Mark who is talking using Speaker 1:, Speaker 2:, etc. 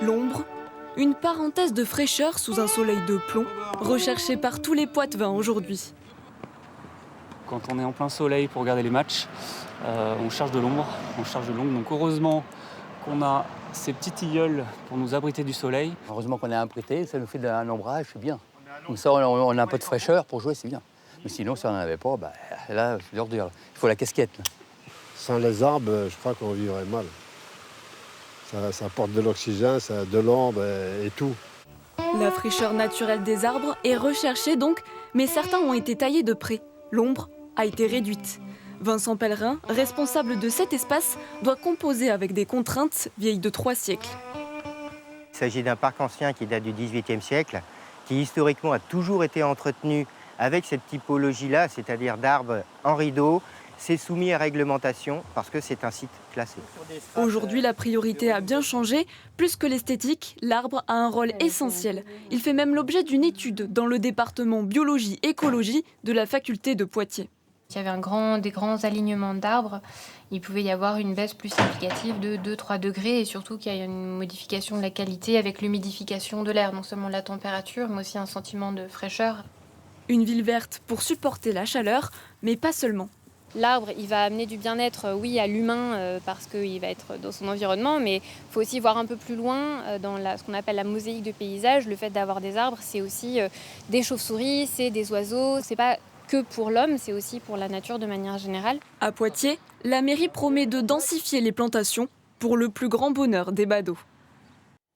Speaker 1: L'ombre, une parenthèse de fraîcheur sous un soleil de plomb, recherché par tous les Poitevins aujourd'hui.
Speaker 2: Quand on est en plein soleil pour regarder les matchs, on cherche de l'ombre. Donc heureusement qu'on a ces petits tilleuls pour nous abriter du soleil.
Speaker 3: Heureusement qu'on est abrité, ça nous fait un ombrage, c'est bien. Comme ça, on a un peu de fraîcheur pour jouer, c'est bien. Mais sinon, si on n'en avait pas, là, c'est dur. Il faut la casquette. Là.
Speaker 4: Sans les arbres, je crois qu'on vivrait mal. Ça apporte de l'oxygène, ça de l'ombre et tout.
Speaker 1: La fraîcheur naturelle des arbres est recherchée donc, mais certains ont été taillés de près. L'ombre a été réduite. Vincent Pellerin, responsable de cet espace, doit composer avec des contraintes vieilles de 3 siècles.
Speaker 5: Il s'agit d'un parc ancien qui date du XVIIIe siècle, qui historiquement a toujours été entretenu avec cette typologie-là, c'est-à-dire d'arbres en rideau. C'est soumis à réglementation parce que c'est un site classé.
Speaker 1: Aujourd'hui, la priorité a bien changé. Plus que l'esthétique, l'arbre a un rôle essentiel. Il fait même l'objet d'une étude dans le département biologie-écologie de la faculté de Poitiers.
Speaker 6: Il y avait des grands alignements d'arbres. Il pouvait y avoir une baisse plus significative de 2-3 degrés et surtout qu'il y a une modification de la qualité avec l'humidification de l'air, non seulement la température, mais aussi un sentiment de fraîcheur.
Speaker 1: Une ville verte pour supporter la chaleur, mais pas seulement.
Speaker 7: L'arbre, il va amener du bien-être, oui, à l'humain parce qu'il va être dans son environnement, mais il faut aussi voir un peu plus loin dans ce qu'on appelle la mosaïque de paysage. Le fait d'avoir des arbres, c'est aussi des chauves-souris, c'est des oiseaux. C'est pas que pour l'homme, c'est aussi pour la nature de manière générale.
Speaker 1: À Poitiers, la mairie promet de densifier les plantations pour le plus grand bonheur des badauds.